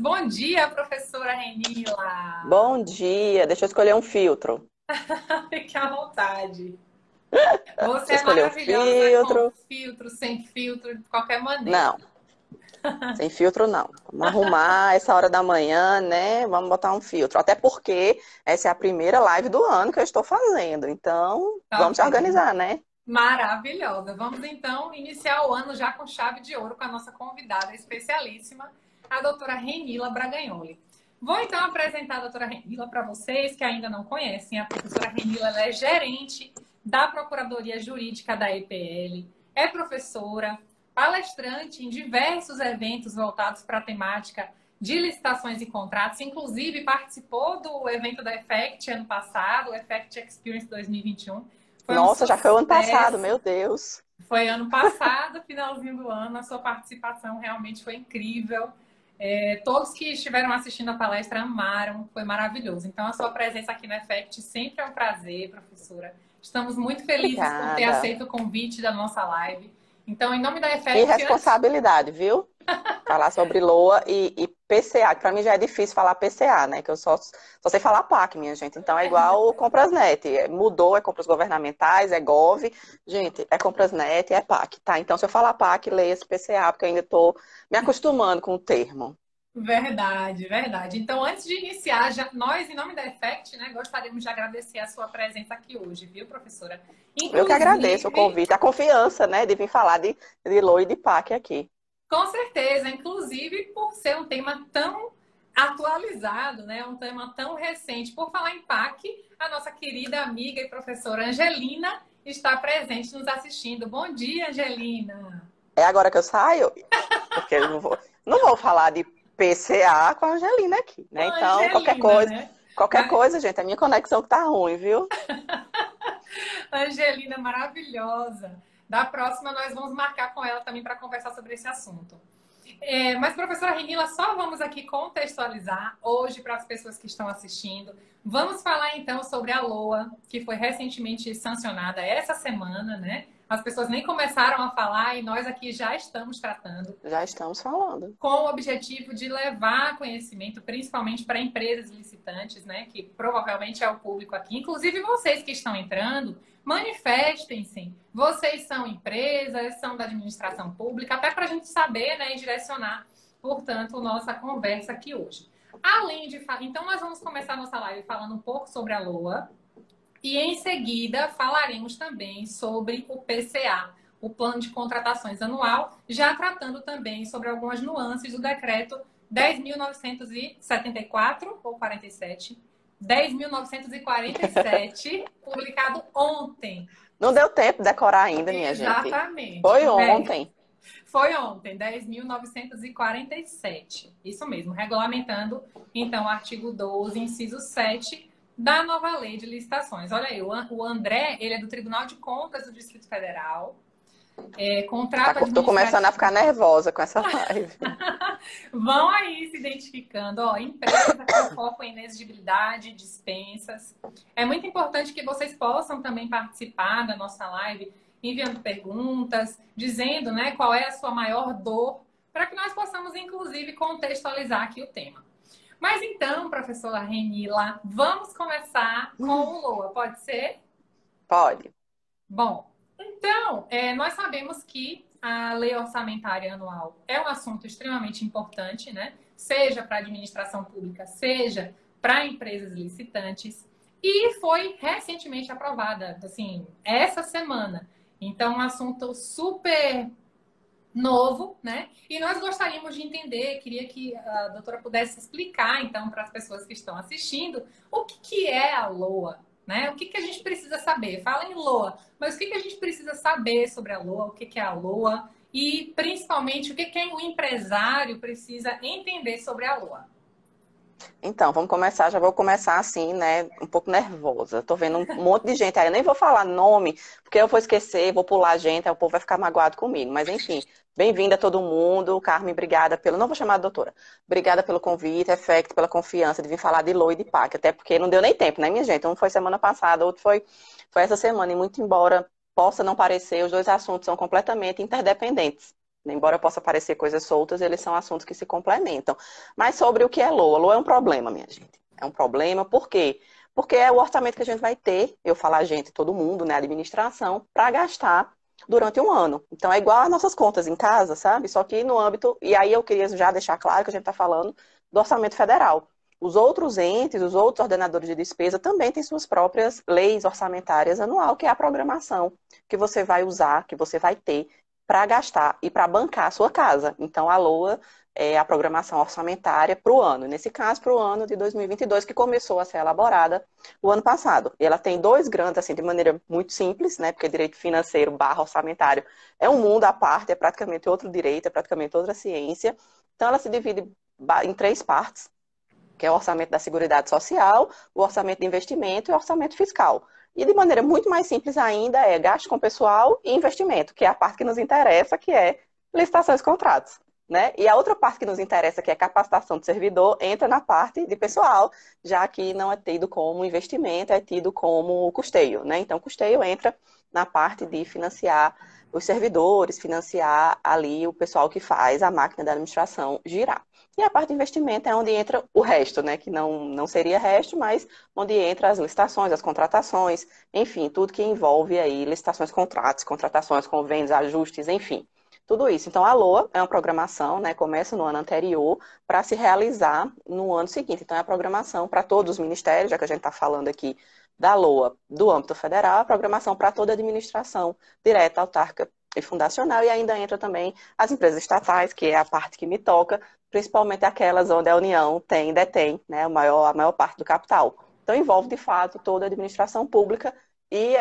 Bom dia, professora Renila. Bom dia, deixa eu escolher um filtro. Fique à vontade. Você Deixa eu é escolher um maravilhosa com filtro. filtro, sem filtro, de qualquer maneira. Não, sem filtro não. Vamos arrumar essa hora da manhã, né? Vamos botar um filtro. Até porque essa é a primeira live do ano que eu estou fazendo. Então, Tá vamos se vendo? organizar, né? Maravilhosa. Vamos então iniciar o ano já com chave de ouro com a nossa convidada especialíssima, a doutora Renila Braganholi. Vou então apresentar a doutora Renila para vocês que ainda não conhecem. A professora Renila ela é gerente da Procuradoria Jurídica da EPL, é professora, palestrante em diversos eventos voltados para a temática de licitações e contratos, inclusive participou do evento da Effect ano passado, o Effect Experience 2021. Foi um Nossa, já foi o ano passado, sucesso. meu Deus. Foi ano passado, finalzinho do ano. A sua participação realmente foi incrível. Todos que estiveram assistindo a palestra amaram, foi maravilhoso. Então, a sua presença aqui no Effect sempre é um prazer, professora. Estamos muito felizes por ter Obrigada. aceito o convite da nossa live. Então, em nome da Que Effect, antes. responsabilidade, viu? Falar sobre LOA e PCA, que para mim já é difícil falar PCA, né? Que eu só sei falar PAC, minha gente. Então é igual o Comprasnet. Mudou, é compras governamentais, é GOV. Gente, é Comprasnet, é PAC, tá? Então se eu falar PAC, leia esse PCA, porque eu ainda estou me acostumando com o termo. Verdade, verdade. Então, antes de iniciar, nós, em nome da Effect, né, gostaríamos de agradecer a sua presença aqui hoje, viu, professora? Eu que agradeço o Inclusive, convite, a confiança, né, de vir falar de LOA e de PAC aqui. com certeza, inclusive por ser um tema tão atualizado, né? Um tema tão recente. Por falar em PAC, a nossa querida amiga e professora Angelina está presente nos assistindo. Bom dia, Angelina. É agora que eu saio, porque eu não vou falar de PCA com a Angelina aqui, né? Então, Angelina, né? qualquer Mas coisa, gente, a minha conexão que tá ruim, viu? Angelina maravilhosa. Da próxima, nós vamos marcar com ela também para conversar sobre esse assunto. Mas, professora Renila, só vamos aqui contextualizar hoje para as pessoas que estão assistindo. Vamos falar então sobre a LOA, que foi recentemente sancionada essa semana, né? As pessoas nem começaram a falar e nós aqui já estamos tratando Já estamos falando. com o objetivo de levar conhecimento, principalmente para empresas licitantes, né, que provavelmente é o público aqui. Inclusive vocês que estão entrando, manifestem-se. Vocês são empresas, são da administração pública, até para a gente saber, né, e direcionar, portanto, nossa conversa aqui hoje. Além de falar, então nós vamos começar nossa live falando um pouco sobre a LOA e em seguida falaremos também sobre o PCA, o Plano de Contratações Anual, já tratando também sobre algumas nuances do decreto 10.974 ou 47, 10.947, publicado ontem. Não deu tempo de decorar ainda, minha gente. Exatamente. Foi ontem. Foi ontem, 10.947. Isso mesmo, regulamentando, então, o artigo 12, inciso 7 da nova lei de licitações. Olha aí, o André, ele é do Tribunal de Contas do Distrito Federal, contrato Tô começando a administrativo. ficar nervosa com essa live. Vão aí se identificando, ó, empresa com foco em inexigibilidade, dispensas. É muito importante que vocês possam também participar da nossa live, enviando perguntas, dizendo, né, qual é a sua maior dor, para que nós possamos, inclusive, contextualizar aqui o tema. Mas então, professora Renila, vamos começar com o LOA, pode ser? Pode. Bom, então, nós sabemos que a lei orçamentária anual é um assunto extremamente importante, né? Seja para a administração pública, seja para empresas licitantes, e foi recentemente aprovada, assim, essa semana. Então, um assunto super novo, né? E nós gostaríamos de entender, queria que a doutora pudesse explicar, então, para as pessoas que estão assistindo, o que que é a LOA, né? O que que a gente precisa saber? Fala em LOA, mas o que que a gente precisa saber sobre a LOA, o que que é a LOA e, principalmente, o que que o empresário precisa entender sobre a LOA? Então, vamos começar. Já vou começar assim, né? Um pouco nervosa. Tô vendo um monte de gente aí. Eu nem vou falar nome, porque eu vou esquecer, vou pular gente, aí o povo vai ficar magoado comigo. Mas, enfim, bem-vinda a todo mundo. Carmen, obrigada pelo. Não vou chamar de doutora. Obrigada pelo convite, Effect, pela confiança de vir falar de LOA e de PAC. Até porque não deu nem tempo, né, minha gente? Um foi semana passada, outro foi essa semana. E muito embora possa não parecer, os dois assuntos são completamente interdependentes. Embora possa parecer coisas soltas, eles são assuntos que se complementam. Mas sobre o que é LOA? LOA é um problema, minha gente. É um problema, por quê? Porque é o orçamento que a gente vai ter, eu falo a gente, todo mundo, né, a administração, para gastar durante um ano. Então é igual às nossas contas em casa, sabe? Só que no âmbito, e aí eu queria já deixar claro que a gente está falando do orçamento federal. Os outros entes, os outros ordenadores de despesa também têm suas próprias leis orçamentárias anual, que é a programação que você vai usar, que você vai ter para gastar e para bancar a sua casa. Então a LOA é a programação orçamentária para o ano. Nesse caso, para o ano de 2022, que começou a ser elaborada o ano passado. E ela tem dois grandes, assim, de maneira muito simples, né? Porque direito financeiro barra orçamentário é um mundo à parte, é praticamente outro direito, é praticamente outra ciência. Então, ela se divide em três partes, que é o orçamento da Seguridade Social, o orçamento de investimento e o orçamento fiscal. E de maneira muito mais simples ainda é gasto com pessoal e investimento, que é a parte que nos interessa, que é licitações e contratos. Né? E a outra parte que nos interessa, que é capacitação do servidor, entra na parte de pessoal, já que não é tido como investimento, é tido como custeio. Né? Então, custeio entra na parte de financiar os servidores, financiar ali o pessoal que faz a máquina da administração girar. E a parte de investimento é onde entra o resto, né? Que não seria resto, mas onde entra as licitações, as contratações, enfim, tudo que envolve aí licitações, contratos, contratações, convênios, ajustes, enfim. Tudo isso. Então, a LOA é uma programação, né? Começa no ano anterior para se realizar no ano seguinte. Então, é a programação para todos os ministérios, já que a gente está falando aqui da LOA do âmbito federal, a programação para toda a administração direta, autárquica e fundacional, e ainda entra também as empresas estatais, que é a parte que me toca, principalmente aquelas onde a União detém, né, a maior parte do capital. Então, envolve, de fato, toda a administração pública e,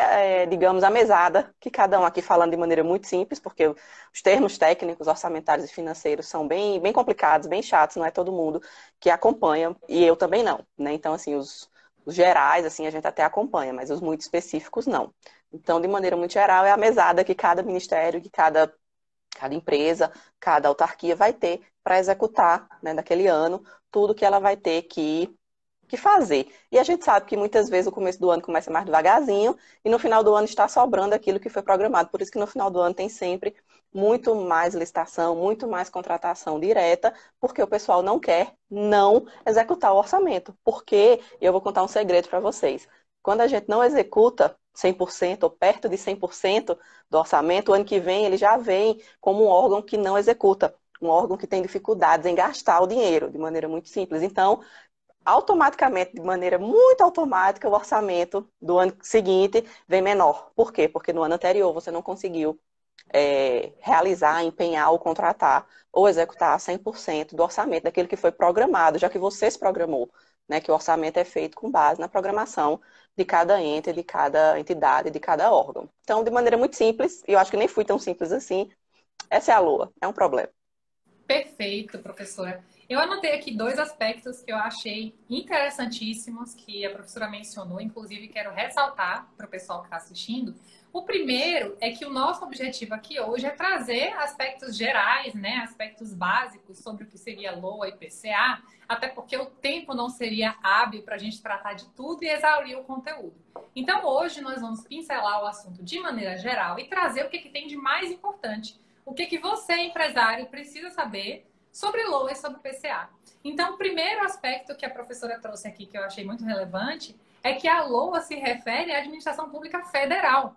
digamos, a mesada, que cada um aqui falando de maneira muito simples, porque os termos técnicos, orçamentários e financeiros são bem, bem complicados, bem chatos, não é todo mundo que acompanha, e eu também não, né? Então, assim, os gerais, assim, a gente até acompanha, mas os muito específicos, não. Então, de maneira muito geral, é a mesada que cada ministério, que cada empresa, cada autarquia vai ter para executar, né, naquele ano, tudo que ela vai ter que fazer. E a gente sabe que muitas vezes o começo do ano começa mais devagarzinho e no final do ano está sobrando aquilo que foi programado. Por isso que no final do ano tem sempre muito mais licitação, muito mais contratação direta, porque o pessoal não quer não executar o orçamento. Porque, eu vou contar um segredo para vocês, quando a gente não executa 100% ou perto de 100% do orçamento, o ano que vem ele já vem como um órgão que não executa, um órgão que tem dificuldades em gastar o dinheiro, de maneira muito simples. Então, automaticamente, de maneira muito automática, o orçamento do ano seguinte vem menor. Por quê? Porque no ano anterior você não conseguiu realizar, empenhar ou contratar ou executar 100% do orçamento daquilo que foi programado, já que você se programou, né? Que o orçamento é feito com base na programação de cada ente, de cada entidade, de cada órgão. Então, de maneira muito simples, e eu acho que nem fui tão simples assim, essa é a LOA, é um problema. Perfeito, professora. Eu anotei aqui dois aspectos que eu achei interessantíssimos que a professora mencionou, inclusive quero ressaltar para o pessoal que está assistindo. O primeiro é que o nosso objetivo aqui hoje é trazer aspectos gerais, né, aspectos básicos sobre o que seria LOA e PCA, até porque o tempo não seria hábil para a gente tratar de tudo e exaurir o conteúdo. Então, hoje nós vamos pincelar o assunto de maneira geral e trazer o que tem de mais importante. O que você, empresário, precisa saber sobre LOA e sobre PCA. Então, o primeiro aspecto que a professora trouxe aqui, que eu achei muito relevante, é que a LOA se refere à administração pública federal,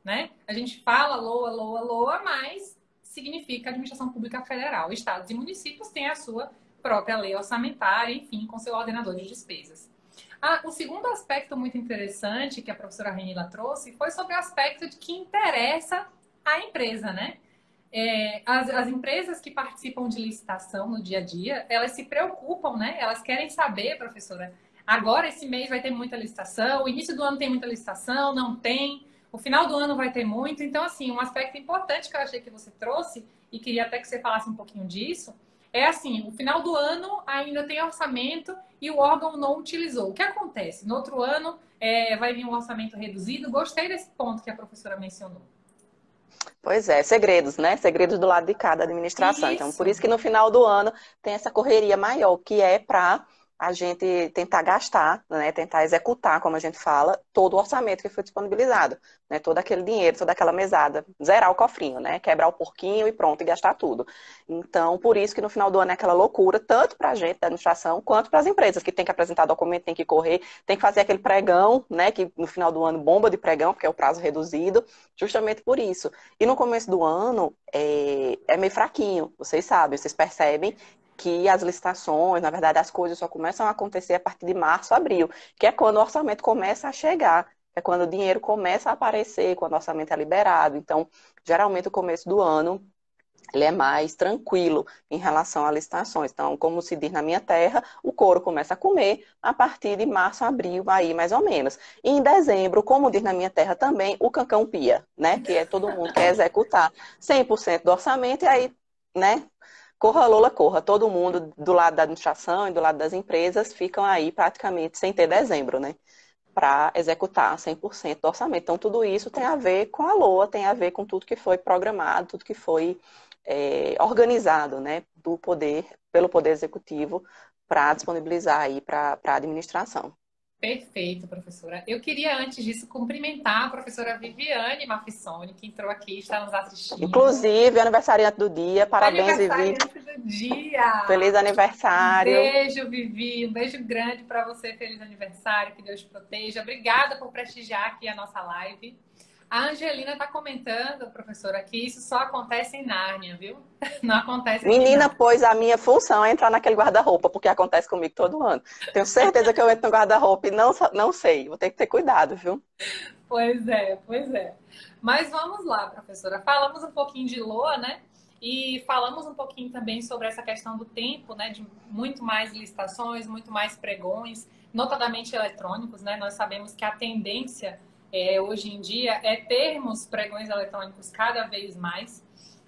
né? A gente fala LOA, LOA, LOA, mas significa administração pública federal. Estados e municípios têm a sua própria lei orçamentária, enfim, com seu ordenador de despesas. O segundo aspecto muito interessante que a professora Renila trouxe foi sobre o aspecto de que interessa à empresa, né? As empresas que participam de licitação no dia a dia, elas se preocupam, né? Elas querem saber, professora, agora esse mês vai ter muita licitação, o início do ano tem muita licitação, não tem, o final do ano vai ter muito. Então, assim, um aspecto importante que eu achei que você trouxe, e queria até que você falasse um pouquinho disso, é assim, o final do ano ainda tem orçamento e o órgão não utilizou. O que acontece? No outro ano vai vir um orçamento reduzido. Gostei desse ponto que a professora mencionou. Pois é, segredos, né? Segredos do lado de cada administração. Isso. Então, por isso que no final do ano tem essa correria maior, que é para a gente tentar gastar, né, tentar executar, como a gente fala, todo o orçamento que foi disponibilizado, né, todo aquele dinheiro, toda aquela mesada, zerar o cofrinho, né, quebrar o porquinho e pronto, e gastar tudo. Então, por isso que no final do ano é aquela loucura, tanto para a gente da administração, quanto para as empresas, que tem que apresentar documento, tem que correr, tem que fazer aquele pregão, né, que no final do ano bomba de pregão, porque é o prazo reduzido, justamente por isso. E no começo do ano é meio fraquinho, vocês sabem, vocês percebem que as licitações, na verdade, as coisas só começam a acontecer a partir de março, abril, que é quando o orçamento começa a chegar, é quando o dinheiro começa a aparecer, quando o orçamento é liberado. Então, geralmente, o começo do ano, ele é mais tranquilo em relação a licitações. Então, como se diz na minha terra, o couro começa a comer a partir de março, abril, aí mais ou menos. E em dezembro, como diz na minha terra também, o cancão pia, né? Que é todo mundo quer executar 100% do orçamento e aí, né? Corra, Lola, corra. Todo mundo do lado da administração e do lado das empresas ficam aí praticamente sem ter dezembro, né? Para executar 100% do orçamento. Então, tudo isso tem a ver com a LOA, tem a ver com tudo que foi programado, tudo que foi organizado, né? Pelo Poder Executivo para disponibilizar aí para a administração. Perfeito, professora. Eu queria, antes disso, cumprimentar a professora Viviane Mafissoni, que entrou aqui e está nos assistindo. Inclusive, aniversariante do dia, parabéns, Vivi. Aniversariante do dia! Feliz Um aniversário. beijo, Vivi. Um beijo grande para você. Feliz aniversário. Que Deus te proteja. Obrigada por prestigiar aqui a nossa live. A Angelina está comentando, professora, que isso só acontece em Nárnia, viu? Não acontece aqui Menina, não. pois a minha função é entrar naquele guarda-roupa, porque acontece comigo todo ano. Tenho certeza que eu entro no guarda-roupa e não sei. Vou ter que ter cuidado, viu? Pois é, pois é. Mas vamos lá, professora. Falamos um pouquinho de LOA, né? E falamos um pouquinho também sobre essa questão do tempo, né? De muito mais licitações, muito mais pregões, notadamente eletrônicos, né? Nós sabemos que a tendência hoje em dia é termos pregões eletrônicos cada vez mais.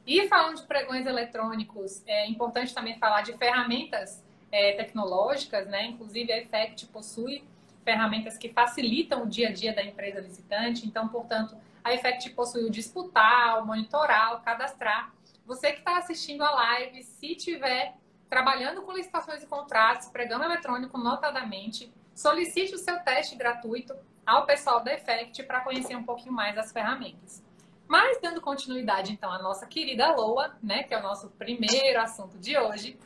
E falando de pregões eletrônicos, é importante também falar de ferramentas tecnológicas, né? Inclusive a Effect possui ferramentas que facilitam o dia a dia da empresa licitante. Então, portanto, a Effect possui o disputar, o monitorar, o cadastrar. Você que está assistindo a live, se tiver trabalhando com licitações e contratos, pregão eletrônico notadamente, solicite o seu teste gratuito ao pessoal da Effect para conhecer um pouquinho mais as ferramentas. Mas, dando continuidade, então, à nossa querida LOA, né, que é o nosso primeiro assunto de hoje,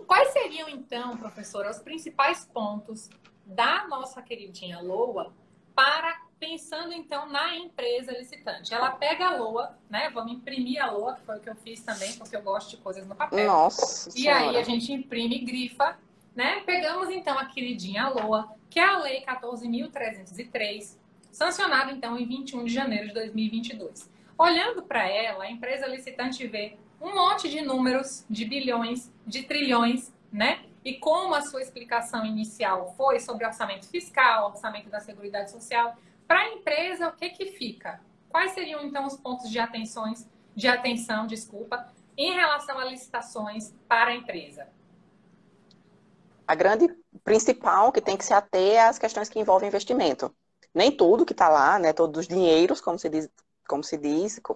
quais seriam, então, professora, os principais pontos da nossa queridinha LOA para, pensando, então, na empresa licitante? Ela pega a LOA, né, vamos imprimir a LOA, que foi o que eu fiz também, porque eu gosto de coisas no papel. Nossa E aí Senhora. a gente imprime e grifa, né? Pegamos, então, a queridinha LOA, que é a Lei 14.303, sancionada, então, em 21 de janeiro de 2022. Olhando para ela, a empresa licitante vê um monte de números, de bilhões, de trilhões, né? E como a sua explicação inicial foi sobre orçamento fiscal, orçamento da Seguridade Social, para a empresa, o que que fica? Quais seriam, então, os pontos de atenção, em relação a licitações para a empresa? A grande principal que tem que se ater é as questões que envolvem investimento. Nem tudo que está lá, né, todos os dinheiros, como se diz,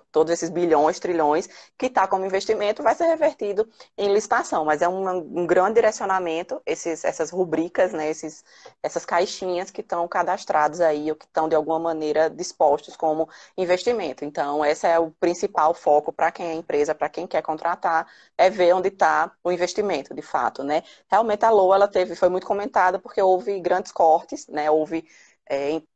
todos esses bilhões, trilhões, que está como investimento, vai ser revertido em licitação. Mas é um grande direcionamento, essas rubricas, né, essas caixinhas que estão cadastradas aí, ou que estão, de alguma maneira, dispostos como investimento. Então, esse é o principal foco para quem é empresa, para quem quer contratar, é ver onde está o investimento, de fato, né? Realmente a LOA, foi muito comentada porque houve grandes cortes, né? Houve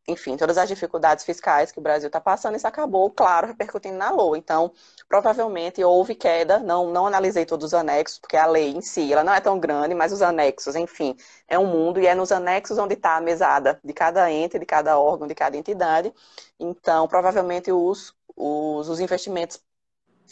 enfim, todas as dificuldades fiscais que o Brasil está passando, isso acabou, claro, repercutindo na LOA. Então, provavelmente houve queda, não analisei todos os anexos, porque a lei em si, ela não é tão grande, mas os anexos, enfim, é um mundo, e é nos anexos onde está a mesada de cada ente, de cada órgão, de cada entidade. Então, provavelmente os investimentos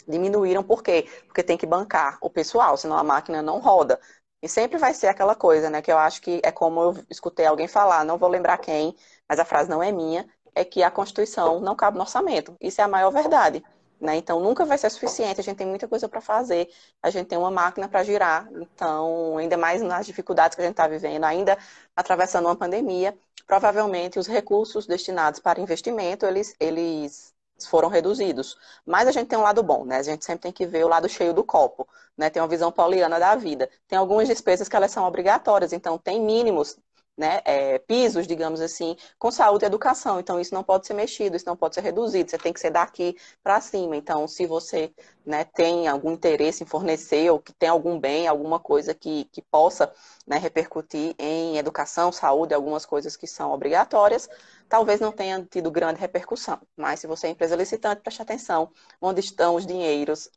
diminuíram, por quê? Porque tem que bancar o pessoal, senão a máquina não roda. E sempre vai ser aquela coisa, né? Que eu acho que é como eu escutei alguém falar, não vou lembrar quem, mas a frase não é minha, é que a Constituição não cabe no orçamento. Isso é a maior verdade, né? Então nunca vai ser suficiente, a gente tem muita coisa para fazer, a gente tem uma máquina para girar. Então, ainda mais nas dificuldades que a gente está vivendo, ainda atravessando uma pandemia, provavelmente os recursos destinados para investimento, eles foram reduzidos. Mas a gente tem um lado bom, né? A gente sempre tem que ver o lado cheio do copo, né? Tem uma visão poliana da vida. Tem algumas despesas que elas são obrigatórias, então tem mínimos, né, pisos, digamos assim, com saúde e educação. Então, isso não pode ser mexido, isso não pode ser reduzido, você tem que ser daqui para cima. Então, se você, né, tem algum interesse em fornecer ou que tem algum bem, alguma coisa que possa, né, repercutir em educação, saúde, algumas coisas que são obrigatórias, talvez não tenha tido grande repercussão. Mas se você é empresa licitante, preste atenção onde estão os dinheiros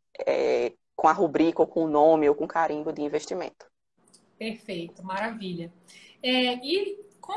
com a rubrica, ou com o nome, ou com carimbo de investimento. Perfeito, maravilha. E com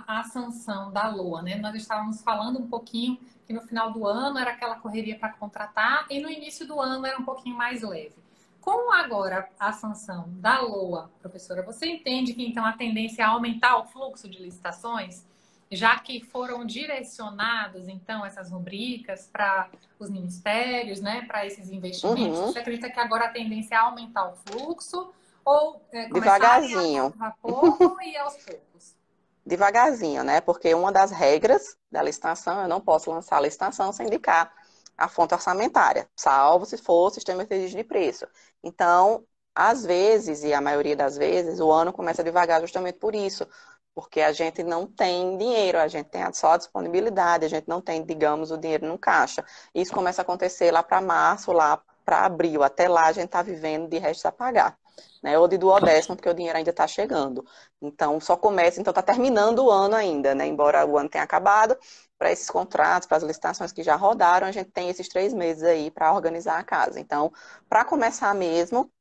a sanção da LOA, né? Nós estávamos falando um pouquinho que no final do ano era aquela correria para contratar e no início do ano era um pouquinho mais leve. Com agora a sanção da LOA, professora, você entende que então a tendência é aumentar o fluxo de licitações, já que foram direcionados então essas rubricas para os ministérios, né? Para esses investimentos? Uhum. Você acredita que agora a tendência é aumentar o fluxo? Ou começarem a Devagarzinho. todo vapor e aos poucos? Devagarzinho, né? Porque uma das regras da licitação, eu não posso lançar a licitação sem indicar a fonte orçamentária, salvo se for o sistema de preço. Então, às vezes, e a maioria das vezes, o ano começa devagar justamente por isso, porque a gente não tem dinheiro, a gente tem só a disponibilidade, a gente não tem, digamos, o dinheiro no caixa. Isso começa a acontecer lá para março, lá para abril. Até lá a gente está vivendo de restos a pagar, né? Ou de duodécimo, porque o dinheiro ainda está chegando. Então, só começa, então está terminando o ano ainda, né? Embora o ano tenha acabado, para esses contratos, para as licitações que já rodaram, a gente tem esses 3 meses aí para organizar a casa. Então, para começar mesmo,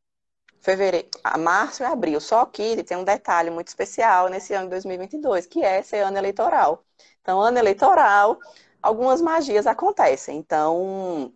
fevereiro, março e abril. Só que tem um detalhe muito especial nesse ano de 2022, que é esse ano eleitoral. Então, ano eleitoral, algumas magias acontecem. Então,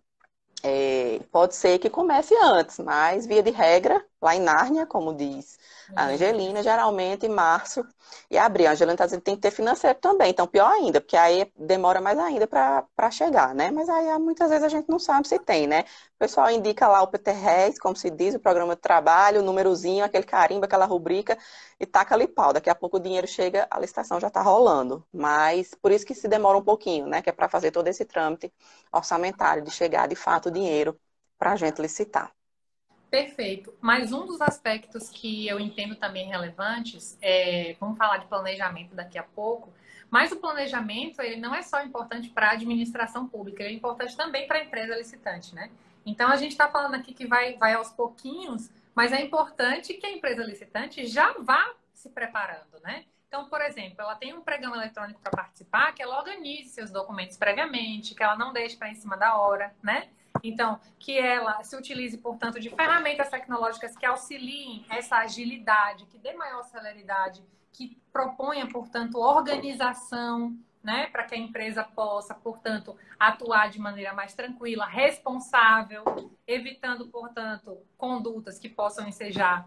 pode ser que comece antes, mas via de regra, lá em Nárnia, como diz a Angelina, geralmente em março e abril. A Angelina está dizendo que tem que ter financeiro também, então pior ainda, porque aí demora mais ainda para chegar, né? Mas aí muitas vezes a gente não sabe se tem, né? O pessoal indica lá o PTRES, como se diz, o programa de trabalho, o númerozinho, aquele carimbo, aquela rubrica, e taca ali pau. Daqui a pouco o dinheiro chega, a licitação já está rolando. Mas por isso que se demora um pouquinho, né? Que é para fazer todo esse trâmite orçamentário de chegar de fato o dinheiro para a gente licitar. Perfeito. Mas um dos aspectos que eu entendo também relevantes vamos falar de planejamento daqui a pouco, mas o planejamento ele não é só importante para a administração pública, ele é importante também para a empresa licitante, né? Então a gente está falando aqui que vai aos pouquinhos, mas é importante que a empresa licitante já vá se preparando, né? Então, por exemplo, ela tem um pregão eletrônico para participar, que ela organize seus documentos previamente, que ela não deixe para em cima da hora, né? Então, que ela se utilize, portanto, de ferramentas tecnológicas que auxiliem essa agilidade, que dê maior celeridade, que proponha, portanto, organização, né, para que a empresa possa, portanto, atuar de maneira mais tranquila, responsável, evitando, portanto, condutas que possam ensejar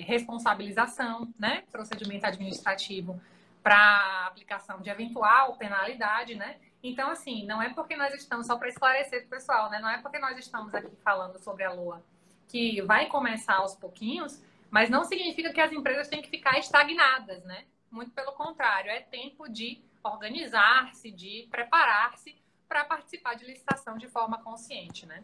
responsabilização, né, procedimento administrativo para aplicação de eventual penalidade, né? Então, assim, não é porque nós estamos, só para esclarecer para o pessoal, né? Não é porque nós estamos aqui falando sobre a LOA que vai começar aos pouquinhos, mas não significa que as empresas têm que ficar estagnadas, né? Muito pelo contrário, é tempo de organizar-se, de preparar-se para participar de licitação de forma consciente, né?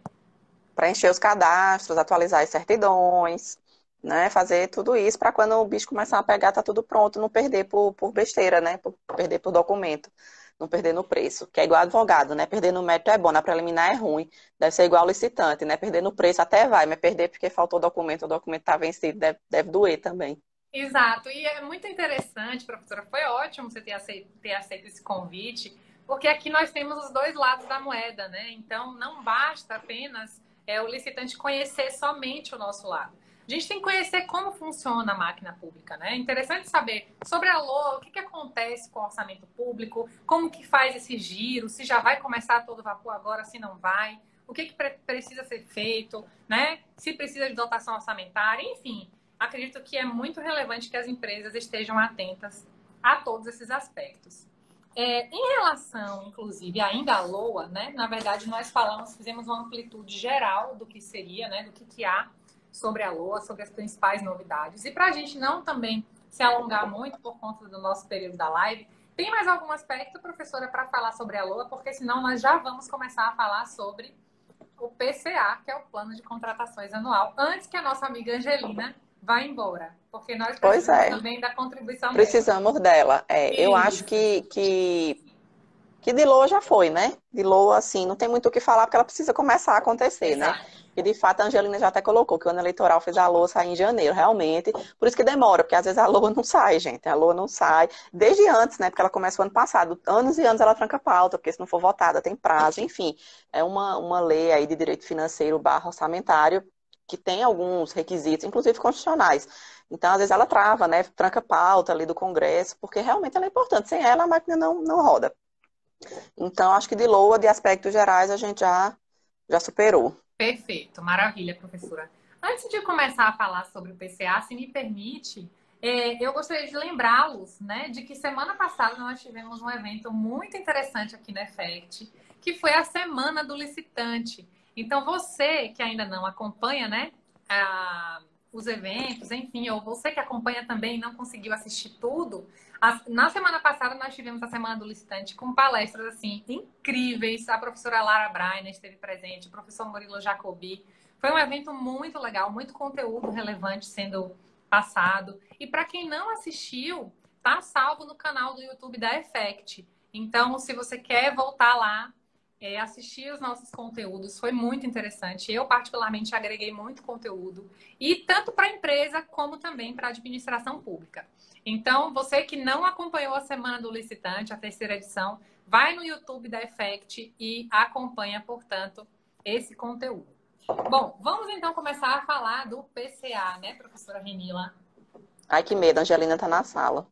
Preencher os cadastros, atualizar as certidões, né? Fazer tudo isso para quando o bicho começar a pegar, tá tudo pronto, não perder por besteira, né? Perder por documento, não perder no preço, que é igual advogado, né? Perder no mérito é bom, na preliminar é ruim, deve ser igual licitante, né? Perder no preço até vai, mas perder porque faltou documento, o documento tá vencido, deve doer também. Exato, e é muito interessante, professora, foi ótimo você ter aceito esse convite, porque aqui nós temos os dois lados da moeda, né? Então, não basta apenas o licitante conhecer somente o nosso lado. A gente tem que conhecer como funciona a máquina pública, né? É interessante saber sobre a LOA, o que acontece com o orçamento público, como que faz esse giro, se já vai começar a todo vapor agora, se não vai, o que precisa ser feito, né? Se precisa de dotação orçamentária, enfim. Acredito que é muito relevante que as empresas estejam atentas a todos esses aspectos. Em relação, inclusive, ainda à LOA, né? Na verdade, nós fizemos uma amplitude geral do que seria, né? Do que há sobre a LOA, sobre as principais novidades. E para a gente não também se alongar muito por conta do nosso período da live, Tem mais algum aspecto, professora, para falar sobre a LOA? Porque senão nós já vamos começar a falar sobre o PCA, que é o Plano de Contratações Anual, antes que a nossa amiga Angelina vá embora, porque nós Pois precisamos é, também da contribuição dela. precisamos dela. Eu acho Isso. que de LOA já foi, né? De LOA, assim, não tem muito o que falar, porque ela precisa começar a acontecer, né? Exato. E de fato a Angelina já até colocou que o ano eleitoral fez a LOA sair em janeiro, realmente. Por isso que demora, porque às vezes a LOA não sai, gente. A LOA não sai. Desde antes, né? Porque ela começou ano passado. Anos e anos ela tranca pauta, porque se não for votada tem prazo, enfim. É uma lei aí de direito financeiro barra orçamentário que tem alguns requisitos, inclusive constitucionais. Então, às vezes ela trava, né? Tranca pauta ali do Congresso, porque realmente ela é importante. Sem ela, a máquina não roda. Então, acho que de LOA, de aspectos gerais, a gente já superou. Perfeito, maravilha, professora. Antes de começar a falar sobre o PCA, se me permite, eu gostaria de lembrá-los, né, de que semana passada nós tivemos um evento muito interessante aqui na EFECT, que foi a Semana do Licitante. Então, você que ainda não acompanha, né, os eventos, enfim, ou você que acompanha também e não conseguiu assistir tudo, na semana passada nós tivemos a Semana do Licitante com palestras assim incríveis. A professora Lara Brainer esteve presente, o professor Murilo Jacobi. Foi um evento muito legal, muito conteúdo relevante sendo passado. E para quem não assistiu, tá salvo no canal do YouTube da Effect. Então, se você quer voltar lá, assistir os nossos conteúdos, foi muito interessante. Eu, particularmente, agreguei muito conteúdo, e tanto para a empresa como também para a administração pública. Então, você que não acompanhou a Semana do Licitante, a terceira edição, vai no YouTube da Effect e acompanha, portanto, esse conteúdo. Bom, vamos então começar a falar do PCA, né, professora Renila? Ai, que medo, a Angelina tá na sala.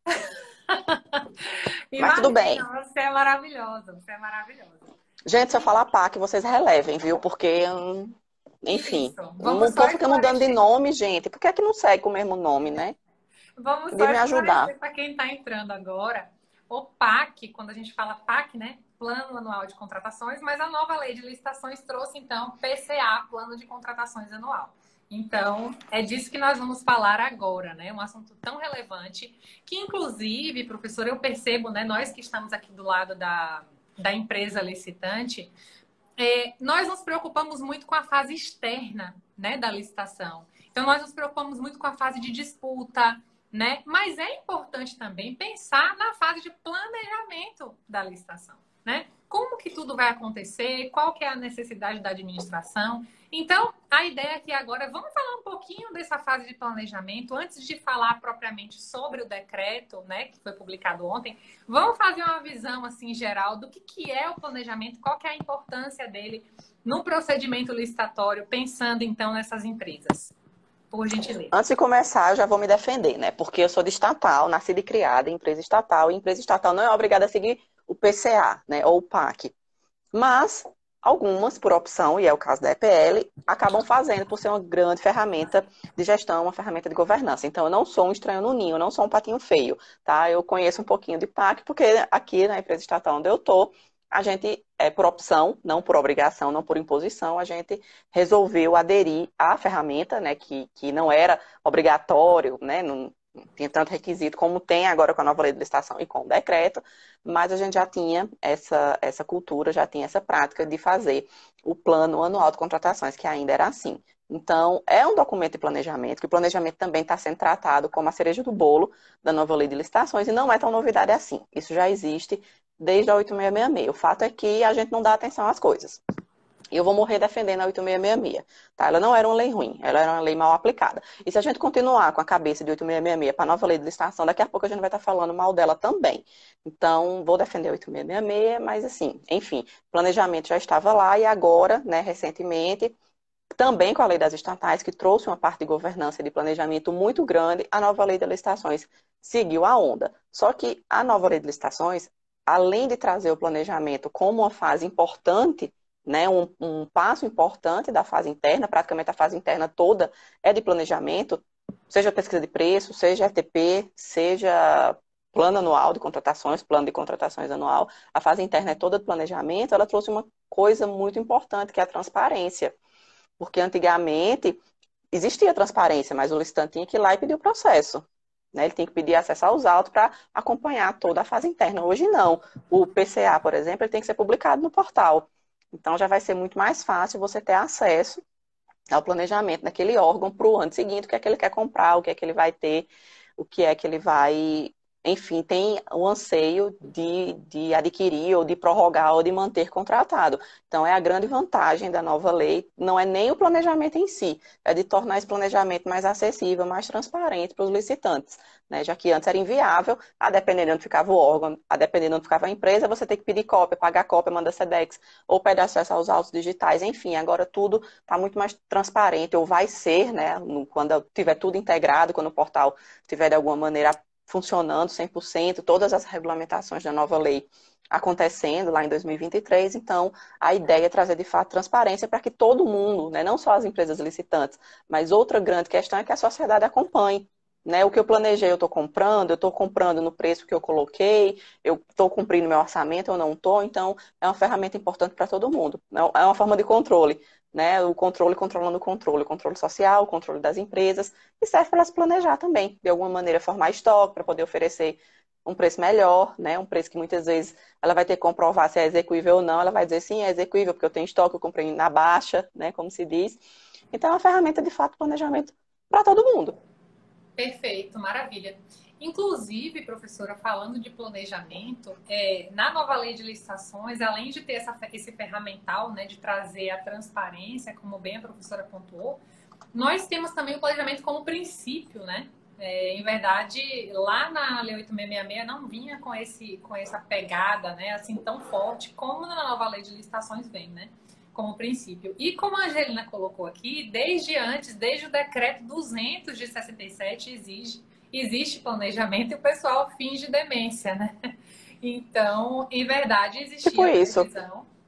Mas tudo bem. Imagina, você é maravilhosa, você é maravilhosa. Gente, se eu falar PAC, vocês relevem, viu? Porque, enfim, Isso, o vamos só povo fica mudando de esclarecer. nome, gente. Por que é que não segue com o mesmo nome, né? Vamos só Podia me ajudar. esclarecer para quem está entrando agora. O PAC, quando a gente fala PAC, né? Plano Anual de Contratações, mas a nova lei de licitações trouxe, então, PCA, Plano de Contratações Anual. Então, é disso que nós vamos falar agora, né? Um assunto tão relevante que, inclusive, professor, eu percebo, né? Nós que estamos aqui do lado da empresa licitante, nós nos preocupamos muito com a fase externa, né, da licitação. Então, nós nos preocupamos muito com a fase de disputa, né? Mas é importante também pensar na fase de planejamento da licitação, né? Como que tudo vai acontecer, qual que é a necessidade da administração. Então, a ideia aqui agora é vamos falar um pouquinho dessa fase de planejamento, antes de falar propriamente sobre o decreto, né, que foi publicado ontem. Vamos fazer uma visão assim geral do que é o planejamento, qual que é a importância dele no procedimento licitatório, pensando então nessas empresas. Por gentileza. Antes de começar, eu já vou me defender, né? Porque eu sou de estatal, nascida e criada em empresa estatal, e empresa estatal não é obrigada a seguir o PCA, né? Ou o PAC. Mas algumas, por opção, e é o caso da EPL, acabam fazendo por ser uma grande ferramenta de gestão, uma ferramenta de governança. Então, eu não sou um estranho no ninho, eu não sou um patinho feio, tá? Eu conheço um pouquinho de PAC, porque aqui na empresa estatal onde eu tô, a gente, por opção, não por obrigação, não por imposição, a gente resolveu aderir à ferramenta, né, que não era obrigatório, né, não tinha tanto requisito como tem agora com a nova lei de licitação e com o decreto, mas a gente já tinha essa cultura, já tinha essa prática de fazer o plano anual de contratações, que ainda era assim. Então, é um documento de planejamento, que o planejamento também está sendo tratado como a cereja do bolo da nova lei de licitações, e não é tão novidade assim. Isso já existe desde a 8666. O fato é que a gente não dá atenção às coisas. E eu vou morrer defendendo a 8666. Tá? Ela não era uma lei ruim, ela era uma lei mal aplicada. E se a gente continuar com a cabeça de 8666 para a nova lei de licitação, daqui a pouco a gente vai estar falando mal dela também. Então, vou defender a 8666, mas assim, enfim, planejamento já estava lá e agora, né, recentemente, também com a lei das estatais, que trouxe uma parte de governança e de planejamento muito grande, a nova lei de licitações seguiu a onda. Só que a nova lei de licitações, além de trazer o planejamento como uma fase importante, né, um passo importante da fase interna, praticamente a fase interna toda é de planejamento, seja pesquisa de preço, seja FTP, seja plano anual de contratações, plano de contratações anual, a fase interna é toda de planejamento, ela trouxe uma coisa muito importante, que é a transparência. Porque antigamente existia transparência, mas o licitante tinha que ir lá e pedir o processo. né? Ele tem que pedir acesso aos autos para acompanhar toda a fase interna. Hoje não. O PCA, por exemplo, ele tem que ser publicado no portal. Então já vai ser muito mais fácil você ter acesso ao planejamento daquele órgão para o ano seguinte, o que é que ele quer comprar, o que é que ele vai ter, o que é que ele vai, enfim, tem o anseio de adquirir ou de prorrogar ou de manter contratado. Então, é a grande vantagem da nova lei, não é nem o planejamento em si, é de tornar esse planejamento mais acessível, mais transparente para os licitantes, né? Já que antes era inviável, a depender de onde ficava o órgão, a depender de onde ficava a empresa, você tem que pedir cópia, pagar cópia, mandar SEDEX, ou pedir acesso aos autos digitais, enfim, agora tudo está muito mais transparente, ou vai ser, né? Quando tiver tudo integrado, quando o portal tiver de alguma maneira funcionando 100%, todas as regulamentações da nova lei acontecendo lá em 2023, então a ideia é trazer de fato transparência para que todo mundo, né, não só as empresas licitantes, mas outra grande questão é que a sociedade acompanhe, né, o que eu planejei eu estou comprando no preço que eu coloquei, eu estou cumprindo meu orçamento, eu não estou, então é uma ferramenta importante para todo mundo, é uma forma de controle, né, o controle controlando o controle social, o controle das empresas, e serve para elas planejar também, de alguma maneira formar estoque para poder oferecer um preço melhor, né? Um preço que muitas vezes ela vai ter que comprovar se é execuível ou não, ela vai dizer sim, é execuível, porque eu tenho estoque, eu comprei na baixa, né? Como se diz. Então é uma ferramenta de fato de planejamento para todo mundo. Perfeito, maravilha. Inclusive, professora, falando de planejamento, na nova lei de licitações, além de ter esse ferramental, né, de trazer a transparência, como bem a professora pontuou, nós temos também o planejamento como princípio, né? Em verdade, lá na Lei 8666 não vinha com essa pegada, né, assim tão forte como na nova lei de licitações vem, né? Como princípio. E como a Angelina colocou aqui, desde o decreto 200 de 67 existe planejamento e o pessoal finge demência, né? Então, em verdade, Tipo isso.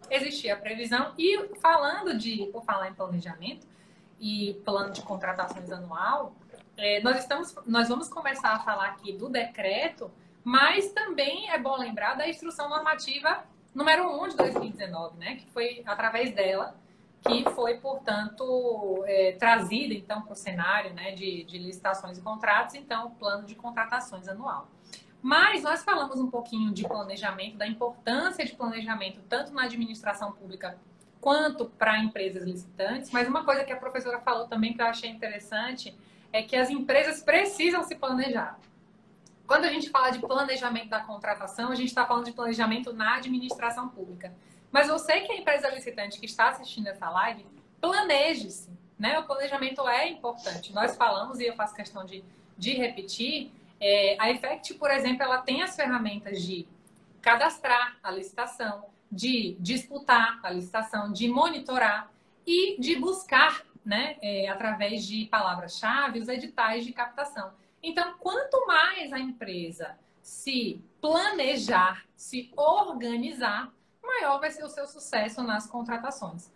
existia a previsão e por falar em planejamento e plano de contratações anual, nós vamos começar a falar aqui do decreto, mas também é bom lembrar da instrução normativa número 1 de 2019, né? Que foi através dela que foi, portanto, trazida então para o cenário, né, de licitações e contratos, então o plano de contratações anual. Mas nós falamos um pouquinho de planejamento, da importância de planejamento tanto na administração pública quanto para empresas licitantes, mas uma coisa que a professora falou também que eu achei interessante é que as empresas precisam se planejar. Quando a gente fala de planejamento da contratação, a gente está falando de planejamento na administração pública. Mas você que é empresa licitante que está assistindo essa live, planeje-se, né? O planejamento é importante. Nós falamos, e eu faço questão de repetir, a Effect, por exemplo, ela tem as ferramentas de cadastrar a licitação, de disputar a licitação, de monitorar e de buscar, né, através de palavras-chave, os editais de captação. Então, quanto mais a empresa se planejar, se organizar, maior vai ser o seu sucesso nas contratações.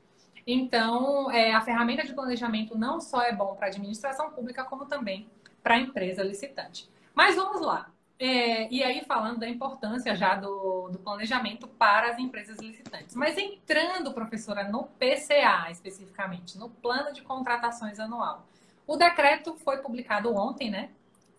Então, a ferramenta de planejamento não só é bom para a administração pública, como também para a empresa licitante. Mas vamos lá. E aí, falando da importância já do planejamento para as empresas licitantes. Mas entrando, professora, no PCA especificamente, no Plano de Contratações Anual. O decreto foi publicado ontem, né?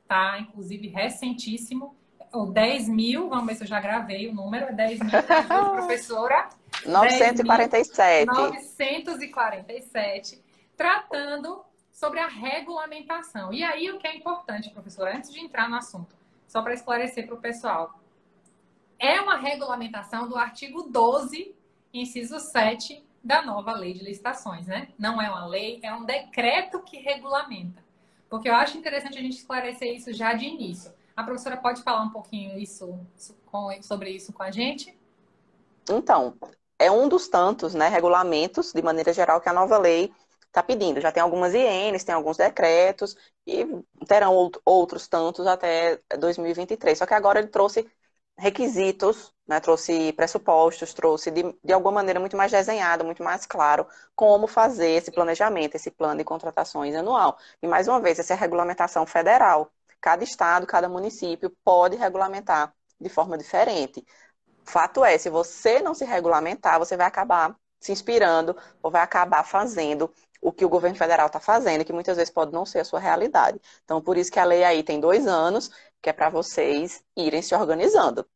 Tá, inclusive, recentíssimo. O 10.000, vamos ver se eu já gravei o número, é 10.000, professora? 947. 947, tratando sobre a regulamentação. E aí, o que é importante, professora, antes de entrar no assunto, só para esclarecer para o pessoal, é uma regulamentação do artigo 12, inciso 7 da nova lei de licitações, né? Não é uma lei, é um decreto que regulamenta. Porque eu acho interessante a gente esclarecer isso já de início. A professora pode falar um pouquinho sobre isso com a gente? Então, é um dos tantos, né, regulamentos, de maneira geral, que a nova lei está pedindo. Já tem algumas INs, tem alguns decretos, e terão outros tantos até 2023. Só que agora ele trouxe requisitos, né, trouxe pressupostos, trouxe de alguma maneira muito mais desenhado, muito mais claro, como fazer esse planejamento, esse plano de contratações anual. E, mais uma vez, essa é a regulamentação federal. Cada estado, cada município pode regulamentar de forma diferente. Fato é, se você não se regulamentar, você vai acabar se inspirando ou vai acabar fazendo o que o governo federal está fazendo, que muitas vezes pode não ser a sua realidade. Então, por isso que a lei aí tem 2 anos, que é para vocês irem se organizando.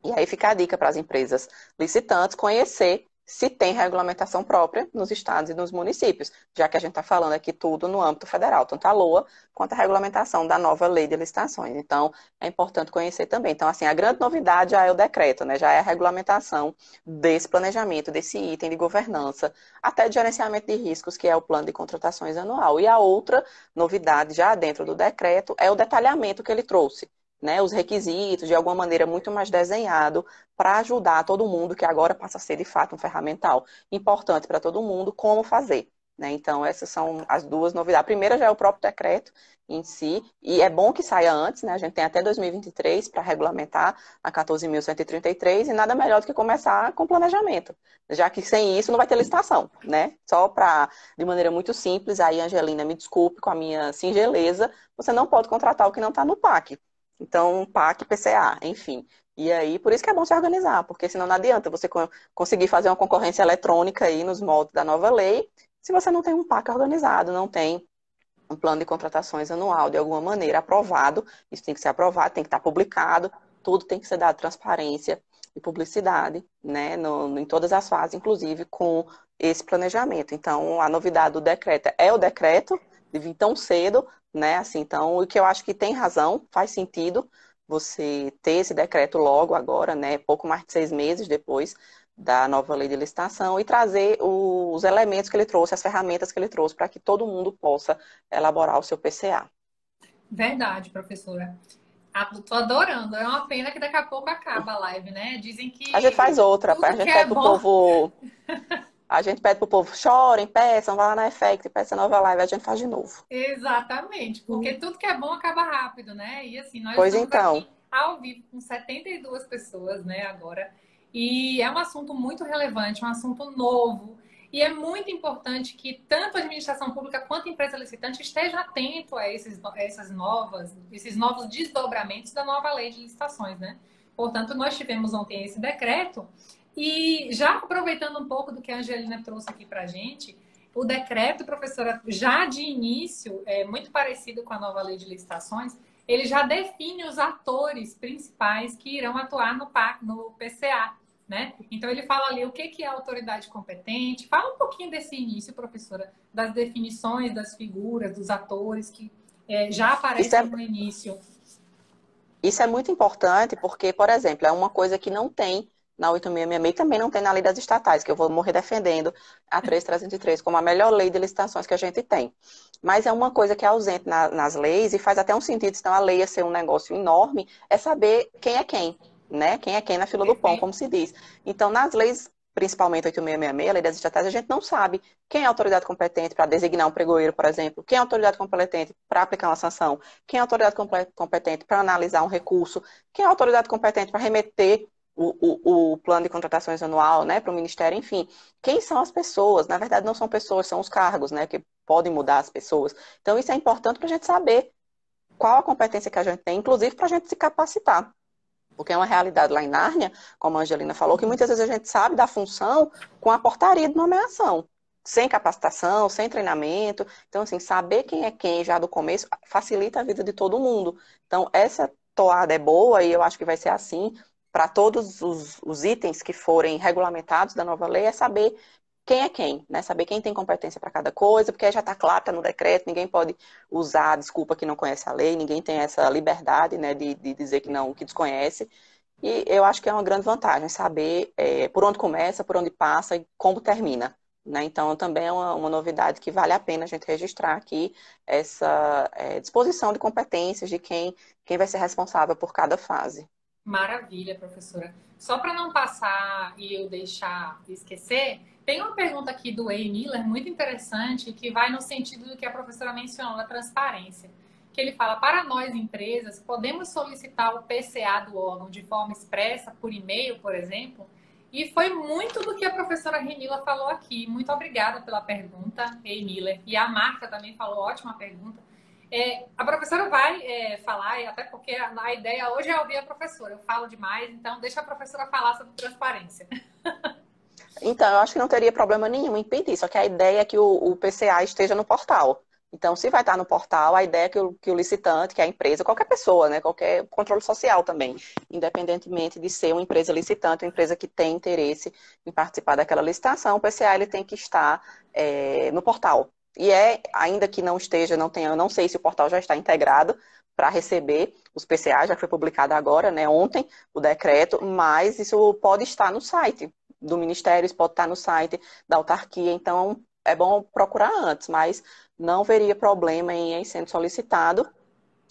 E aí fica a dica para as empresas licitantes conhecer se tem regulamentação própria nos estados e nos municípios, já que a gente está falando aqui tudo no âmbito federal, tanto a LOA quanto a regulamentação da nova lei de licitações. Então, é importante conhecer também. Então, assim, a grande novidade já é o decreto, né? Já é a regulamentação desse planejamento, desse item de governança, até de gerenciamento de riscos, que é o plano de contratações anual. E a outra novidade já dentro do decreto é o detalhamento que ele trouxe, né, os requisitos, de alguma maneira muito mais desenhado, para ajudar todo mundo, que agora passa a ser de fato um ferramental importante para todo mundo, como fazer. Né? Então, essas são as duas novidades. A primeira já é o próprio decreto em si, e é bom que saia antes, né? A gente tem até 2023 para regulamentar a 14.133, e nada melhor do que começar com planejamento, já que sem isso não vai ter licitação, né? Só para, de maneira muito simples, aí, Angelina, me desculpe com a minha singeleza, você não pode contratar o que não está no PAC. Então, PAC, PCA, enfim. E aí, por isso que é bom se organizar, porque senão não adianta você conseguir fazer uma concorrência eletrônica aí nos moldes da nova lei, se você não tem um PAC organizado, não tem um plano de contratações anual, de alguma maneira, aprovado. Isso tem que ser aprovado, tem que estar publicado, tudo tem que ser dado transparência e publicidade, né, em todas as fases, inclusive com esse planejamento. Então, a novidade do decreto é o decreto, de vir tão cedo, né, assim, então, o que eu acho que tem razão, faz sentido você ter esse decreto logo agora, né, pouco mais de 6 meses depois da nova lei de licitação, e trazer os elementos que ele trouxe, as ferramentas que ele trouxe, para que todo mundo possa elaborar o seu PCA. Verdade, professora. Tô adorando. É uma pena que daqui a pouco acaba a live, né? Dizem A gente faz que outra, a tudo que gente é pede pro bom. povo, a gente pede pro povo, chorem, peçam, vá lá na Effect, peça nova live, a gente faz de novo. Exatamente, porque tudo que é bom acaba rápido, né? E assim, nós Pois estamos então, aqui ao vivo com 72 pessoas, né, agora. E é um assunto muito relevante, um assunto novo. E é muito importante que tanto a administração pública quanto a empresa licitante esteja atento a esses novos desdobramentos da nova lei de licitações, né? Portanto, nós tivemos ontem esse decreto e já aproveitando um pouco do que a Angelina trouxe aqui para a gente, o decreto, professora, já de início, é muito parecido com a nova lei de licitações, ele já define os atores principais que irão atuar no PAC, no PCA, né? Então ele fala ali o que é autoridade competente. Fala um pouquinho desse início, professora, das definições, das figuras, dos atores que já isso aparecem é, no início. isso é muito importante porque, por exemplo, é uma coisa que não tem na 8666 e também não tem na lei das estatais, que eu vou morrer defendendo a 3303 como a melhor lei de licitações que a gente tem. Mas é uma coisa que é ausente nas leis e faz até um sentido, senão a lei ia ser um negócio enorme, é saber quem, né? Quem é quem na fila do pão, Perfeito. como se diz. Então, nas leis, principalmente 8666, a lei das estatais, a gente não sabe quem é a autoridade competente para designar um pregoeiro, por exemplo, quem é a autoridade competente para aplicar uma sanção, quem é a autoridade competente para analisar um recurso, quem é a autoridade competente para remeter o plano de contratações anual, né, para o Ministério, enfim. Quem são as pessoas? Na verdade, não são pessoas, são os cargos, né, que podem mudar as pessoas. Então, isso é importante para a gente saber qual a competência que a gente tem, inclusive para a gente se capacitar. Porque é uma realidade lá em Nárnia, como a Angelina falou, que muitas vezes a gente sabe da função com a portaria de nomeação, sem capacitação, sem treinamento. Então, assim, saber quem é quem já do começo facilita a vida de todo mundo. Então, essa toada é boa e eu acho que vai ser assim para todos os itens que forem regulamentados da nova lei, é saber quem é quem, né? Saber quem tem competência para cada coisa, porque aí já está claro, está no decreto, ninguém pode usar a desculpa que não conhece a lei, ninguém tem essa liberdade, né, de dizer que não, que desconhece. E eu acho que é uma grande vantagem saber por onde começa, por onde passa e como termina. Né? Então, também é uma novidade que vale a pena a gente registrar aqui essa disposição de competências de quem vai ser responsável por cada fase. Maravilha, professora. Só para não passar e eu deixar de esquecer, tem uma pergunta aqui do Ei Miller muito interessante que vai no sentido do que a professora mencionou da transparência. Que ele fala, para nós empresas, podemos solicitar o PCA do órgão de forma expressa, por e-mail, por exemplo? E foi muito do que a professora Renila falou aqui. Muito obrigada pela pergunta, Ei Miller. E a Marta também falou, ótima pergunta. A professora vai falar, até porque a ideia hoje é ouvir a professora. Eu falo demais, então deixa a professora falar sobre transparência. Então, eu acho que não teria problema nenhum em pedir, só que a ideia é que o PCA esteja no portal. Então, se vai estar no portal, a ideia é que o licitante, que é a empresa, qualquer pessoa, né, qualquer controle social também, independentemente de ser uma empresa licitante, uma empresa que tem interesse em participar daquela licitação, o PCA ele tem que estar no portal. E ainda que não esteja, não tenha, eu não sei se o portal já está integrado para receber os PCA, já foi publicado agora, né, ontem, o decreto, mas isso pode estar no site do Ministério, isso pode estar no site da autarquia, então é bom procurar antes, mas não veria problema em sendo solicitado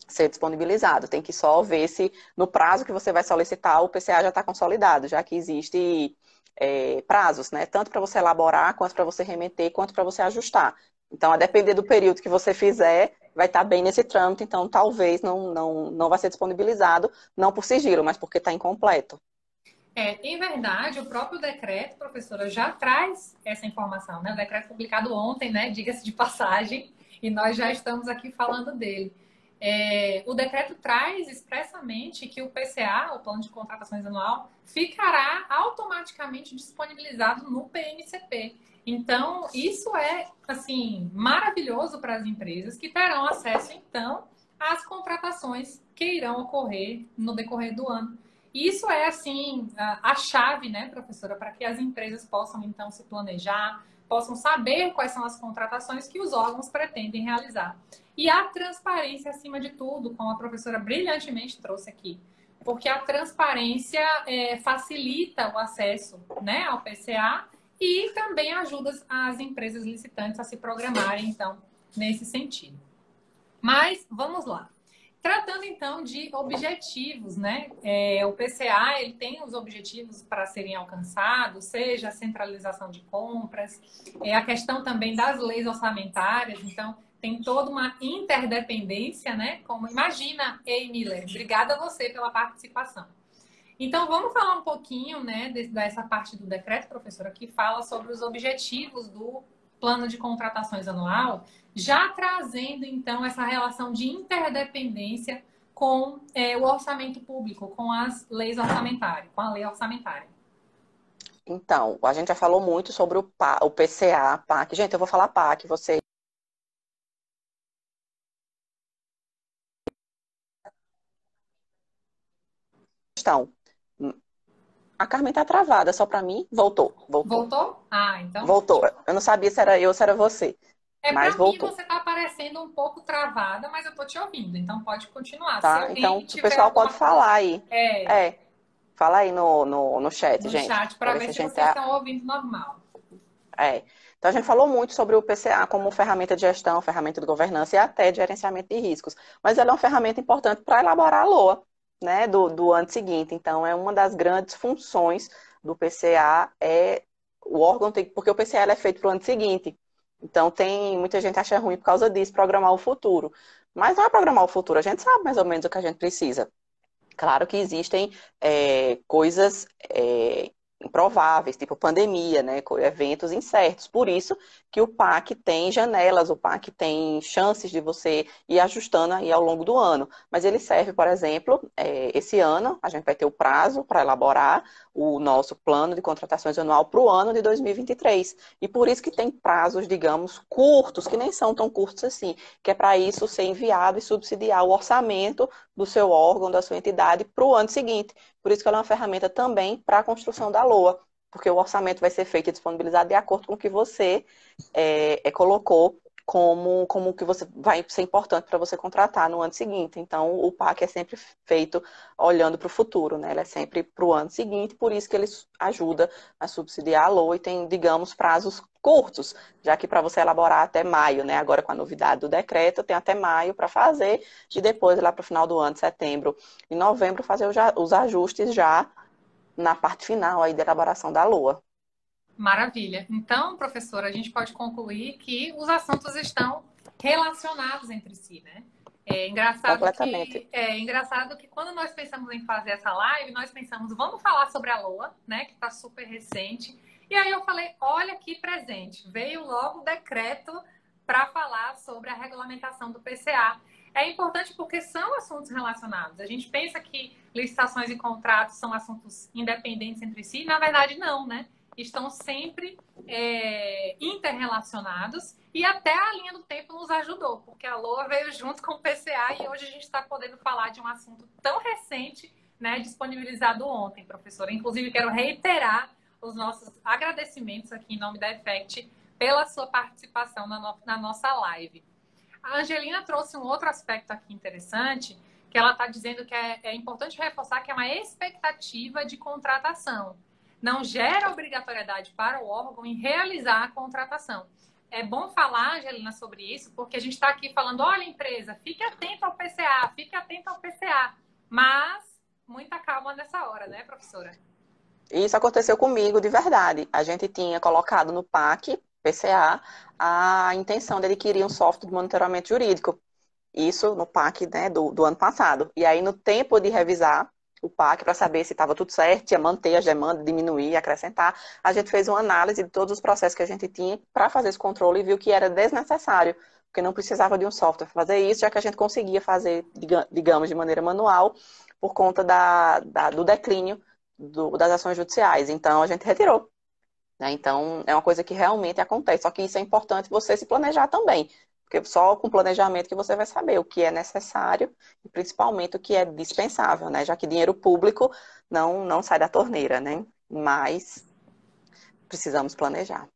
ser disponibilizado. Tem que só ver se no prazo que você vai solicitar o PCA já está consolidado, já que existe prazos, né? Tanto para você elaborar, quanto para você remeter, quanto para você ajustar. Então, a depender do período que você fizer, vai estar bem nesse trâmite, então talvez não vai ser disponibilizado, não por sigilo, mas porque está incompleto. Em verdade, o próprio decreto, professora, já traz essa informação, né? O decreto publicado ontem, né? Diga-se de passagem, e nós já estamos aqui falando dele. O decreto traz expressamente que o PCA, o Plano de Contratações Anual, ficará automaticamente disponibilizado no PMCP. Então, isso é, assim, maravilhoso para as empresas que terão acesso, então, às contratações que irão ocorrer no decorrer do ano. Isso é, assim, a chave, né, professora, para que as empresas possam, então, se planejar, possam saber quais são as contratações que os órgãos pretendem realizar. E a transparência, acima de tudo, como a professora brilhantemente trouxe aqui, porque a transparência facilita o acesso, né, ao PCA e também ajuda as empresas licitantes a se programarem, então, nesse sentido. Mas, vamos lá. Tratando então de objetivos, né? O PCA ele tem os objetivos para serem alcançados, seja a centralização de compras, a questão também das leis orçamentárias, então tem toda uma interdependência, né? Como imagina, Ei Miller, obrigada a você pela participação. Então vamos falar um pouquinho, né, dessa parte do decreto, professora, que fala sobre os objetivos do plano de contratações anual, já trazendo, então, essa relação de interdependência com o orçamento público, com as leis orçamentárias, com a lei orçamentária. Então, a gente já falou muito sobre o PCA, PAC. Gente, eu vou falar PAC, você. Então, a Carmen tá travada, só para mim. Voltou. Voltou? Ah, então. Voltou. Eu não sabia se era eu ou se era você, mas Para mim voltou. você está parecendo um pouco travada, mas eu estou te ouvindo, então pode continuar. Se Tá? alguém Então, o tiver pessoal pode alguma coisa falar aí. Fala aí no chat, no gente, chat para para ver ver se a se gente vocês estão ouvindo normal. Então, a gente falou muito sobre o PCA como ferramenta de gestão, ferramenta de governança e até de gerenciamento de riscos. Mas ela é uma ferramenta importante para elaborar a LOA, né, do ano seguinte. Então, é uma das grandes funções do PCA, o órgão tem, porque o PCA é feito para o ano seguinte. Então, muita gente acha ruim por causa disso, programar o futuro. Mas não é programar o futuro, a gente sabe mais ou menos o que a gente precisa. Claro que existem coisas improváveis, tipo pandemia, né, eventos incertos. Por isso que o PAC tem janelas, o PAC tem chances de você ir ajustando aí ao longo do ano. Mas ele serve, por exemplo, esse ano a gente vai ter o prazo para elaborar o nosso plano de contratações anual para o ano de 2023. E por isso que tem prazos, digamos, curtos, que nem são tão curtos assim, que é para isso ser enviado e subsidiar o orçamento do seu órgão, da sua entidade, para o ano seguinte. Por isso que ela é uma ferramenta também para a construção da LOA, porque o orçamento vai ser feito e disponibilizado de acordo com o que você colocou como que você vai ser importante para você contratar no ano seguinte. Então, o PAC é sempre feito olhando para o futuro, né? Ele é sempre para o ano seguinte, por isso que ele ajuda a subsidiar a LOA e tem, digamos, prazos curtos, já que para você elaborar até maio, né? Agora com a novidade do decreto, tem até maio para fazer e depois, lá para o final do ano, setembro e novembro, fazer os ajustes já na parte final aí da elaboração da LOA. Maravilha. Então, professora, a gente pode concluir que os assuntos estão relacionados entre si, né? Completamente. É engraçado que quando nós pensamos em fazer essa live, nós pensamos, vamos falar sobre a LOA, né? Que está super recente. E aí eu falei, olha que presente. Veio logo o decreto para falar sobre a regulamentação do PCA. É importante porque são assuntos relacionados. A gente pensa que licitações e contratos são assuntos independentes entre si, na verdade não, né? estão sempre interrelacionados e até a linha do tempo nos ajudou, porque a LOA veio junto com o PCA e hoje a gente está podendo falar de um assunto tão recente, né, disponibilizado ontem, professora. Inclusive, quero reiterar os nossos agradecimentos aqui em nome da Effect pela sua participação na nossa live. A Angelina trouxe um outro aspecto aqui interessante, que ela está dizendo que é importante reforçar que é uma expectativa de contratação. Não gera obrigatoriedade para o órgão em realizar a contratação. É bom falar, Angelina, sobre isso, porque a gente está aqui falando, olha, empresa, fique atento ao PCA, fique atento ao PCA. Mas muita calma nessa hora, né, professora? Isso aconteceu comigo de verdade. A gente tinha colocado no PAC, PCA, a intenção de adquirir um software de monitoramento jurídico. Isso no PAC, né, do ano passado. E aí, no tempo de revisar o PAC para saber se estava tudo certo, ia manter as demandas, diminuir, acrescentar, a gente fez uma análise de todos os processos que a gente tinha para fazer esse controle e viu que era desnecessário, porque não precisava de um software para fazer isso, já que a gente conseguia fazer, digamos, de maneira manual, por conta do declínio das ações judiciais. Então, a gente retirou. Né? Então, é uma coisa que realmente acontece. Só que isso é importante você se planejar também. Porque só com planejamento que você vai saber o que é necessário e principalmente o que é dispensável, né? Já que dinheiro público não sai da torneira, né? Mas precisamos planejar.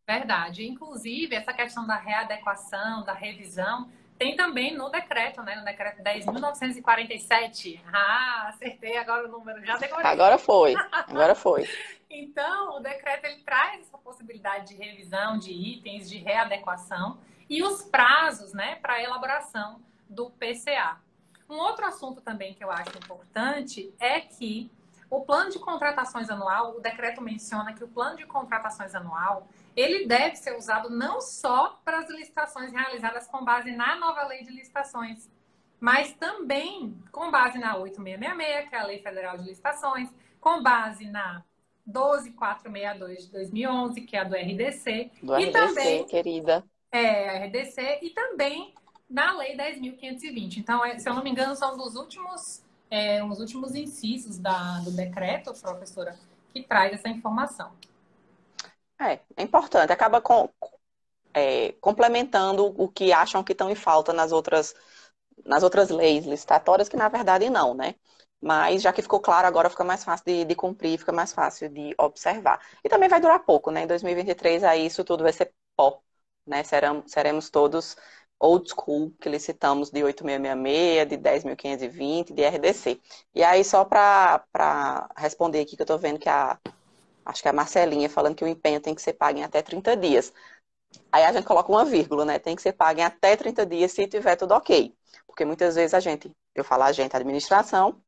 Verdade. Inclusive, essa questão da readequação, da revisão, tem também no decreto, né? No decreto 10.947. Ah, acertei agora o número, já decorei. Agora foi, agora foi. Então, o decreto ele traz essa possibilidade de revisão de itens, de readequação e os prazos, né, para a elaboração do PCA. Um outro assunto também que eu acho importante é que o plano de contratações anual, o decreto menciona que o plano de contratações anual, ele deve ser usado não só para as licitações realizadas com base na nova lei de licitações, mas também com base na 8666, que é a Lei Federal de Licitações, com base na 12462 de 2011, que é a do RDC. Do e RDC, também, querida. a RDC, e também na Lei 10.520. Então, se eu não me engano, são os últimos incisos do decreto, professora, que traz essa informação. É importante. Acaba complementando o que acham que estão em falta nas outras leis licitatórias, que na verdade não, né? Mas já que ficou claro, agora fica mais fácil de cumprir, fica mais fácil de observar. E também vai durar pouco, né? Em 2023, aí isso tudo vai ser pó, né? Seremos todos old school, que licitamos de 8666, de 10.520, de RDC. E aí, só para responder aqui, que eu tô vendo que acho que a Marcelinha falando que o empenho tem que ser pago em até 30 dias. Aí a gente coloca uma vírgula, né? Tem que ser pago em até 30 dias se tiver tudo ok. Porque muitas vezes a administração,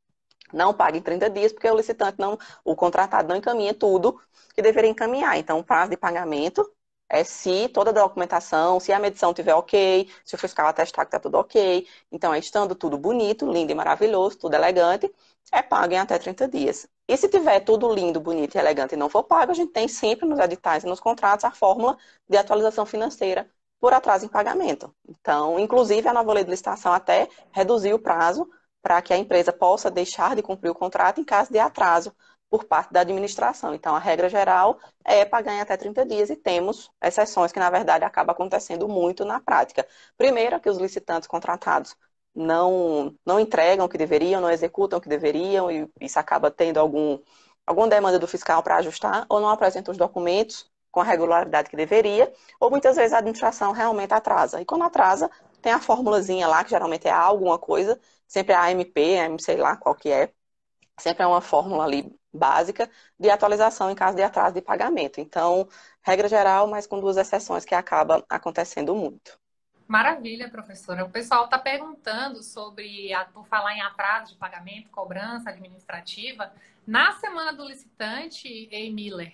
não paga em 30 dias porque o licitante o contratado não encaminha tudo que deveria encaminhar. Então, o prazo de pagamento é se toda a documentação, se a medição estiver ok, se o fiscal atestar que está tudo ok. Então, estando tudo bonito, lindo e maravilhoso, tudo elegante, é pago em até 30 dias. E se tiver tudo lindo, bonito e elegante e não for pago, a gente tem sempre nos editais e nos contratos a fórmula de atualização financeira por atraso em pagamento. Então, inclusive, a nova lei de licitação até reduziu o prazo para que a empresa possa deixar de cumprir o contrato em caso de atraso por parte da administração. Então, a regra geral é pagar em até 30 dias e temos exceções que, na verdade, acaba acontecendo muito na prática. Primeiro, que os licitantes contratados não entregam o que deveriam, não executam o que deveriam, e isso acaba tendo alguma demanda do fiscal para ajustar, ou não apresentam os documentos com a regularidade que deveria, ou muitas vezes a administração realmente atrasa. E quando atrasa, tem a formulazinha lá, que geralmente é alguma coisa, sempre é a AMP, sei lá qual que é, sempre é uma fórmula ali básica de atualização em caso de atraso de pagamento. Então, regra geral, mas com duas exceções que acaba acontecendo muito. Maravilha, professora. O pessoal está perguntando por falar em atraso de pagamento, cobrança administrativa. Na semana do licitante, Ei Miller,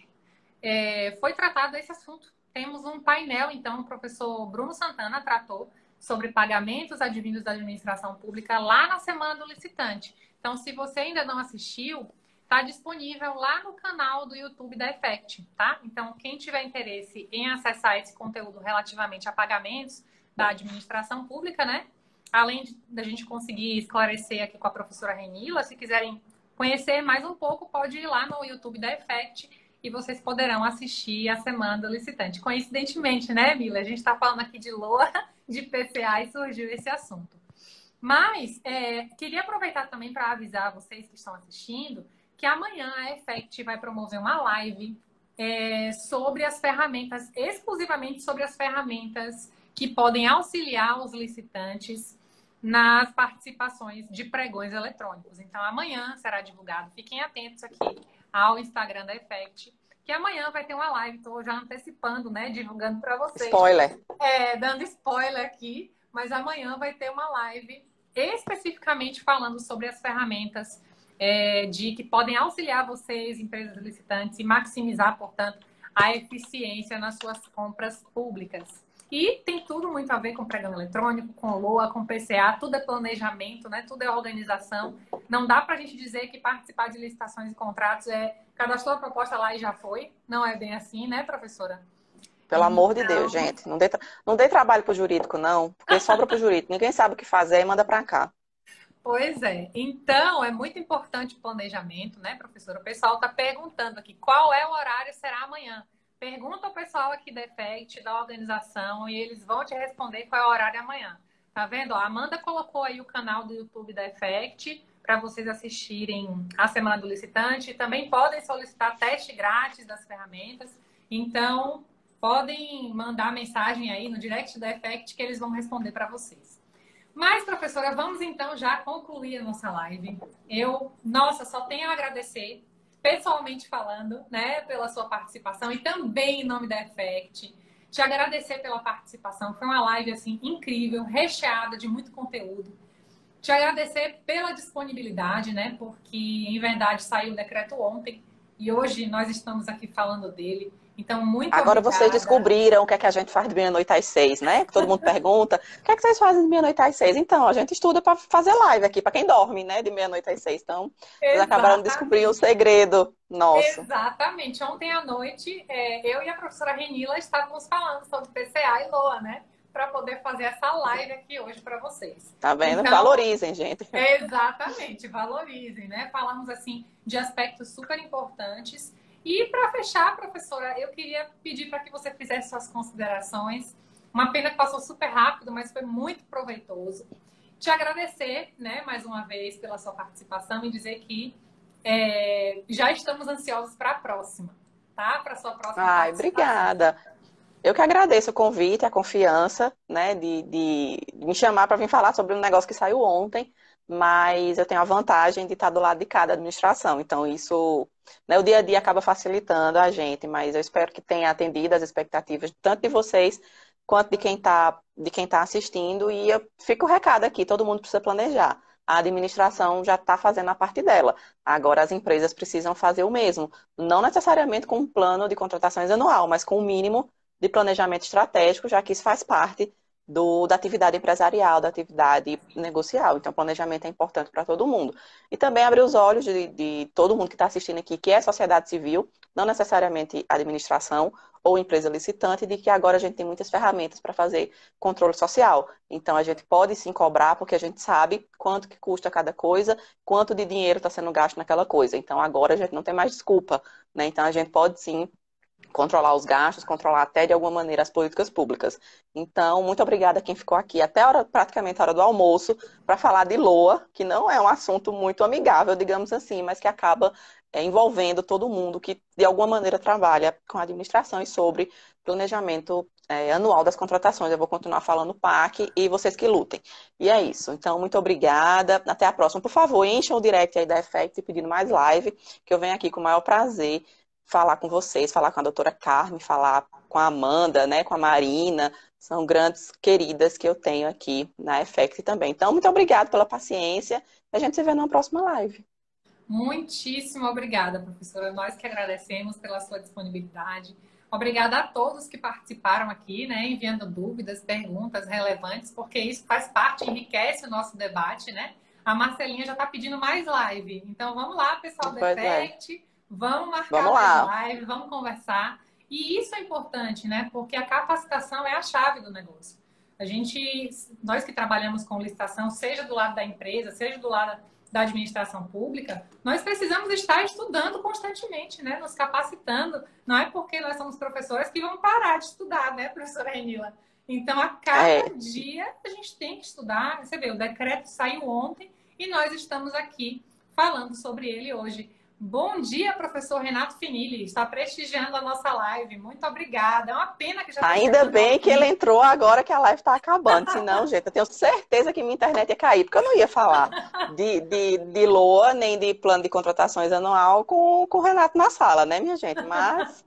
foi tratado esse assunto. Temos um painel, então, o professor Bruno Santana tratou sobre pagamentos advindos da administração pública lá na semana do licitante. Então, se você ainda não assistiu, está disponível lá no canal do YouTube da Effect, tá? Então, quem tiver interesse em acessar esse conteúdo relativamente a pagamentos da administração pública, né? Além da gente conseguir esclarecer aqui com a professora Renila, se quiserem conhecer mais um pouco, pode ir lá no YouTube da Effect e vocês poderão assistir a Semana do Licitante. Coincidentemente, né, Mila? A gente está falando aqui de LOA, de PCA e surgiu esse assunto. Mas queria aproveitar também para avisar vocês que estão assistindo que amanhã a Effect vai promover uma live sobre as ferramentas, exclusivamente sobre as ferramentas que podem auxiliar os licitantes nas participações de pregões eletrônicos. Então, amanhã será divulgado. Fiquem atentos aqui ao Instagram da Effect, que amanhã vai ter uma live. Estou já antecipando, né? Divulgando para vocês. Spoiler. Dando spoiler aqui. Mas amanhã vai ter uma live especificamente falando sobre as ferramentas que podem auxiliar vocês, empresas licitantes, e maximizar, portanto, a eficiência nas suas compras públicas. E tem tudo muito a ver com pregão eletrônico, com LOA, com PCA, tudo é planejamento, né? Tudo é organização. Não dá para a gente dizer que participar de licitações e contratos cadastrou a proposta lá e já foi. Não é bem assim, né, professora? Pelo amor de Deus, gente. Não dê trabalho pro jurídico, não, porque sobra pro jurídico. Ninguém sabe o que fazer e manda para cá. Pois é. Então, é muito importante o planejamento, né, professora? O pessoal está perguntando aqui qual é o horário, será amanhã. Pergunta ao pessoal aqui da Effect, da organização, e eles vão te responder qual é o horário amanhã. Tá vendo? A Amanda colocou aí o canal do YouTube da Effect para vocês assistirem a Semana do Licitante. Também podem solicitar teste grátis das ferramentas. Então, podem mandar mensagem aí no direct da Effect que eles vão responder para vocês. Mas, professora, vamos então já concluir a nossa live. Nossa, só tenho a agradecer, pessoalmente falando, né, pela sua participação e também em nome da Effect. Te agradecer pela participação. Foi uma live, assim, incrível, recheada de muito conteúdo. Te agradecer pela disponibilidade, né, porque, em verdade, saiu o decreto ontem e hoje nós estamos aqui falando dele. Então, muito Agora obrigada. Vocês descobriram o que é que a gente faz de meia-noite às 6, né? Que todo mundo pergunta, o que é que vocês fazem de meia-noite às 6? Então, a gente estuda para fazer live aqui, para quem dorme, né? De meia-noite às 6. Então, vocês acabaram de descobrir o segredo nosso. Exatamente. Ontem à noite, eu e a professora Renila estávamos falando sobre PCA e LOA, né? Para poder fazer essa live aqui hoje para vocês. Tá vendo? Então, valorizem, gente. Exatamente, valorizem, né? Falamos, assim, de aspectos super importantes. E para fechar, professora, eu queria pedir para que você fizesse suas considerações. Uma pena que passou super rápido, mas foi muito proveitoso. Te agradecer, né, mais uma vez pela sua participação e dizer que já estamos ansiosos para a próxima, tá? Para a sua próxima participação. Obrigada. Eu que agradeço o convite, a confiança, né, de me chamar para vir falar sobre um negócio que saiu ontem, mas eu tenho a vantagem de estar do lado de cada administração. Então, isso, né, o dia a dia acaba facilitando a gente, mas eu espero que tenha atendido as expectativas tanto de vocês quanto de quem tá assistindo. E eu fico o recado aqui, todo mundo precisa planejar. A administração já está fazendo a parte dela. Agora as empresas precisam fazer o mesmo. Não necessariamente com um plano de contratações anual, mas com o mínimo de planejamento estratégico, já que isso faz parte da atividade empresarial, da atividade negocial. Então, planejamento é importante para todo mundo. E também abrir os olhos de todo mundo que está assistindo aqui, que é sociedade civil, não necessariamente administração ou empresa licitante, de que agora a gente tem muitas ferramentas para fazer controle social. Então, a gente pode sim cobrar, porque a gente sabe quanto que custa cada coisa, quanto de dinheiro está sendo gasto naquela coisa. Então, agora a gente não tem mais desculpa, né? Então, a gente pode sim controlar os gastos, controlar até de alguma maneira as políticas públicas. Então, muito obrigada a quem ficou aqui até praticamente a hora do almoço para falar de LOA, que não é um assunto muito amigável, digamos assim, mas que acaba envolvendo todo mundo que de alguma maneira trabalha com a administração e sobre planejamento anual das contratações. Eu vou continuar falando PAC e vocês que lutem. E é isso. Então, muito obrigada. Até a próxima. Por favor, encham o direct aí da Effect pedindo mais live, que eu venho aqui com o maior prazer falar com vocês, falar com a doutora Carmen, falar com a Amanda, né, com a Marina, são grandes queridas que eu tenho aqui na Effect também. Então, muito obrigada pela paciência e a gente se vê numa próxima live. Muitíssimo obrigada, professora. Nós que agradecemos pela sua disponibilidade. Obrigada a todos que participaram aqui, né, enviando dúvidas, perguntas relevantes, porque isso faz parte, enriquece o nosso debate, né? A Marcelinha já está pedindo mais live. Então, vamos lá, pessoal da Effect. Vamos marcar mais live, vamos conversar. E isso é importante, né? Porque a capacitação é a chave do negócio. Nós que trabalhamos com licitação, seja do lado da empresa, seja do lado da administração pública, nós precisamos estar estudando constantemente, né? Nos capacitando. Não é porque nós somos professores que vamos parar de estudar, né, professora Renila? Então, a cada dia a gente tem que estudar. Você vê, o decreto saiu ontem e nós estamos aqui falando sobre ele hoje. Bom dia, professor Renato Finili. Está prestigiando a nossa live. Muito obrigada. É uma pena que já está Ainda bem que ele entrou agora que a live está acabando. Senão, gente, eu tenho certeza que minha internet ia cair, porque eu não ia falar de LOA, nem de plano de contratações anual com o Renato na sala, né, minha gente? Mas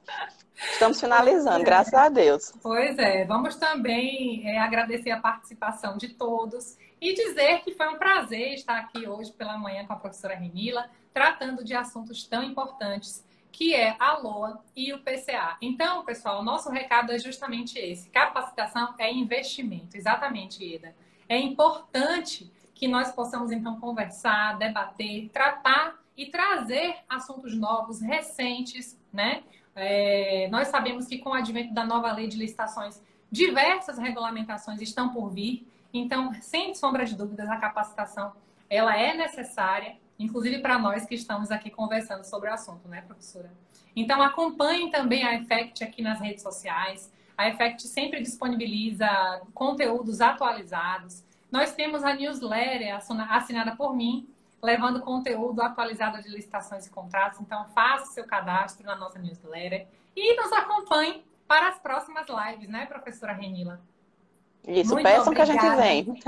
estamos finalizando, graças a Deus. Pois é. Vamos também agradecer a participação de todos e dizer que foi um prazer estar aqui hoje pela manhã com a professora Renila, tratando de assuntos tão importantes, que é a LOA e o PCA. Então, pessoal, o nosso recado é justamente esse. Capacitação é investimento. Exatamente, Ieda. É importante que nós possamos, então, conversar, debater, tratar e trazer assuntos novos, recentes, né? Nós sabemos que com o advento da nova lei de licitações, diversas regulamentações estão por vir. Então, sem sombra de dúvidas, a capacitação ela é necessária, inclusive para nós que estamos aqui conversando sobre o assunto, né, professora? Então, acompanhem também a Effect aqui nas redes sociais. A Effect sempre disponibiliza conteúdos atualizados. Nós temos a newsletter assinada por mim, levando conteúdo atualizado de licitações e contratos. Então, faça o seu cadastro na nossa newsletter e nos acompanhe para as próximas lives, né, professora Renila? Isso, peçam que a gente vem.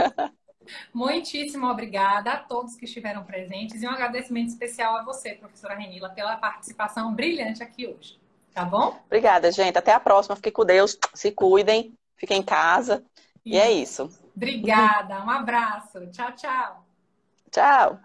Muitíssimo obrigada a todos que estiveram presentes e um agradecimento especial a você, professora Renila, pela participação brilhante aqui hoje. Tá bom? Obrigada, gente. Até a próxima. Fiquem com Deus. Se cuidem. Fiquem em casa. E é isso. Obrigada. Um abraço. Tchau, tchau. Tchau.